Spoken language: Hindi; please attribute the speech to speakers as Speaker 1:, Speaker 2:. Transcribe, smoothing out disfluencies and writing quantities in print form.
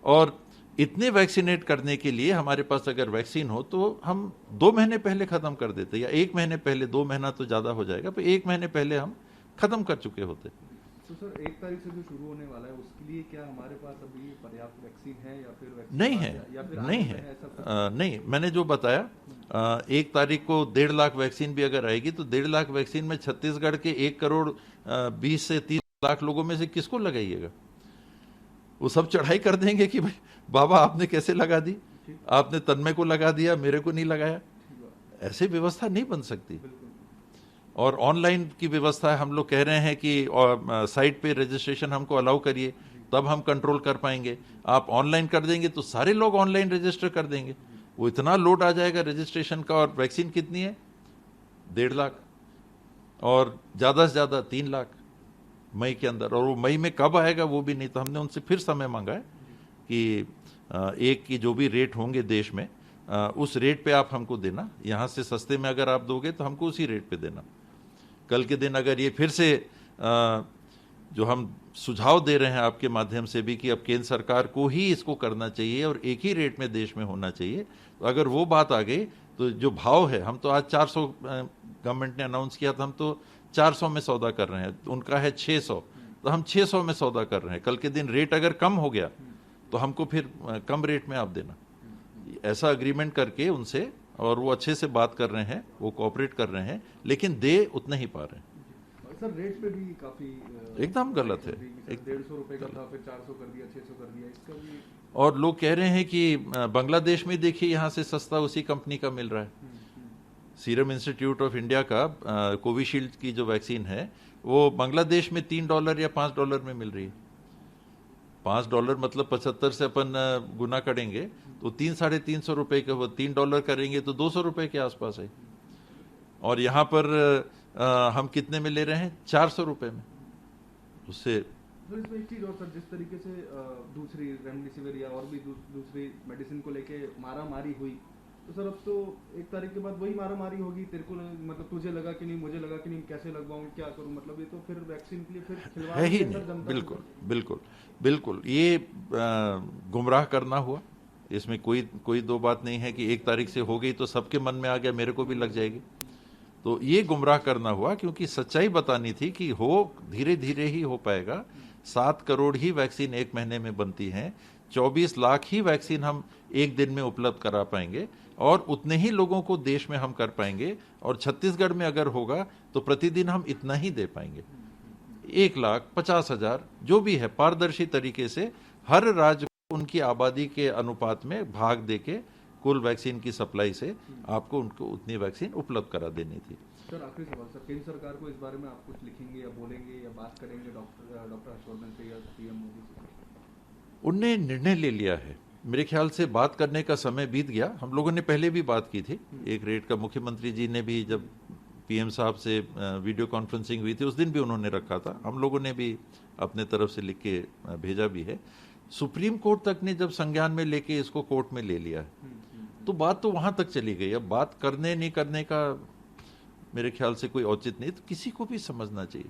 Speaker 1: और इतने वैक्सीनेट करने के लिए हमारे पास अगर वैक्सीन हो तो हम 2 महीने पहले खत्म कर देते, या 1 महीने पहले, 2 महीना तो ज्यादा हो जाएगा, पर 1 महीने पहले हम खत्म कर चुके होते।
Speaker 2: तो सर 1 तारीख से जो शुरू होने वाला है उसके लिए क्या हमारे पास अभी पर्याप्त वैक्सीन है या फिर वैक्सीन
Speaker 1: नहीं है,
Speaker 2: या फिर
Speaker 1: नहीं है, नहीं, मैंने जो बताया 1 तारीख को 1.5 लाख वैक्सीन भी अगर आएगी तो 1.5 लाख वैक्सीन में छत्तीसगढ़ के 1 करोड़ 20 से 30 लाख लोगों में से किसको लगाइएगा? वो सब चढ़ाई कर देंगे कि भाई बाबा आपने कैसे लगा दी, आपने तन्मय को लगा दिया, मेरे को नहीं लगाया। ऐसे व्यवस्था नहीं बन सकती। और ऑनलाइन की व्यवस्था है, हम लोग कह रहे हैं कि साइट पे रजिस्ट्रेशन हमको अलाउ करिए, तब हम कंट्रोल कर पाएंगे। आप ऑनलाइन कर देंगे तो सारे लोग ऑनलाइन रजिस्टर कर देंगे, वो इतना लोड आ जाएगा रजिस्ट्रेशन का। और वैक्सीन कितनी है? 1.5 लाख, और ज्यादा से ज्यादा 3 लाख मई के अंदर। और वो मई में कब आएगा वो भी नहीं। तो हमने उनसे फिर समय मांगा है कि एक की जो भी रेट होंगे देश में, उस रेट पे आप हमको देना। यहाँ से सस्ते में अगर आप दोगे तो हमको उसी रेट पे देना। कल के दिन अगर ये फिर से जो हम सुझाव दे रहे हैं आपके माध्यम से भी कि अब केंद्र सरकार को ही इसको करना चाहिए और एक ही रेट में देश में होना चाहिए, तो अगर वो बात आ गई तो जो भाव है, हम तो आज 400 गवर्नमेंट ने अनाउंस किया था, हम तो 400 में सौदा कर रहे हैं, उनका है 600, तो हम 600 में सौदा कर रहे हैं। कल के दिन रेट अगर कम हो गया तो हमको फिर कम रेट में आप देना, ऐसा अग्रीमेंट करके उनसे। और वो अच्छे से बात कर रहे हैं, वो कोऑपरेट कर रहे हैं, लेकिन दे उतना ही पा रहे हैं।
Speaker 2: सर रेट पे भी काफी
Speaker 1: एकदम गलत है।
Speaker 2: 150 रुपए का था, फिर 400 कर दिया, 600 कर दिया, इसका भी।
Speaker 1: और लोग कह रहे हैं कि बांग्लादेश में देखिए यहाँ से सस्ता उसी कंपनी का मिल रहा है। सीरम इंस्टीट्यूट ऑफ इंडिया का कोविशील्ड की जो वैक्सीन है वो बांग्लादेश में $3 या $5 में मिल रही है। $5 मतलब 75 से अपन गुना करेंगे तो 300-350 रुपए के, वो $3 करेंगे तो 200 रुपए के आसपास है। और यहाँ पर हम कितने में ले रहे हैं? 400 रुपए में। उससे
Speaker 2: तो इसमें एक चीज और सर, जिस तरीके से दूसरी रेमडेसिविर या और भी दूसरी मेडिसिन को लेके मारामारी हुई, तो सर अब तो 1 तारीख के बाद वही मारामारी होगी। तेरे को मतलब तुझे लगा कि नहीं, मुझे लगा कि नहीं, कैसे लगवाऊं, क्या करूं, मतलब ये तो फिर वैक्सीन के लिए फिर खिलवाड़
Speaker 1: है ही नहीं। बिल्कुल बिल्कुल बिल्कुल, ये गुमराह करना हुआ। इसमें कोई दो बात नहीं है कि 1 तारीख से हो गई तो सबके मन में आ गया मेरे को भी लग जाएगी, तो ये गुमराह करना हुआ। क्योंकि सच्चाई बतानी थी कि हो धीरे धीरे ही हो पाएगा। 7 करोड़ ही वैक्सीन 1 महीने में बनती हैं, 24 लाख ही वैक्सीन हम 1 दिन में उपलब्ध करा पाएंगे, और उतने ही लोगों को देश में हम कर पाएंगे। और छत्तीसगढ़ में अगर होगा तो प्रतिदिन हम इतना ही दे पाएंगे। 1,50,000 जो भी है, पारदर्शी तरीके से हर राज्य को उनकी आबादी के अनुपात में भाग देके कुल वैक्सीन की सप्लाई से आपको उनको उतनी वैक्सीन उपलब्ध करा देनी थी।
Speaker 2: सर आखिरी सवाल सर, केंद्र सरकार को इस बारे में आप कुछ लिखेंगे या बोलेंगे या बात करेंगे डॉक्टर हर्षवर्धन से या पीएम मोदी से?
Speaker 1: उनने निर्णय ले लिया है, मेरे ख्याल से बात करने का समय बीत गया। हम लोगों ने पहले भी बात की थी, एक रेट का मुख्यमंत्री जी ने भी, जब पीएम साहब से वीडियो कॉन्फ्रेंसिंग हुई थी उस दिन भी उन्होंने रखा था। हम लोगों ने भी अपने तरफ से लिख के भेजा भी है। सुप्रीम कोर्ट तक ने जब संज्ञान में लेके इसको कोर्ट में ले लिया है तो बात तो वहां तक चली गई। अब बात करने नहीं करने का मेरे ख्याल से कोई औचित्य नहीं, तो किसी को भी समझना चाहिए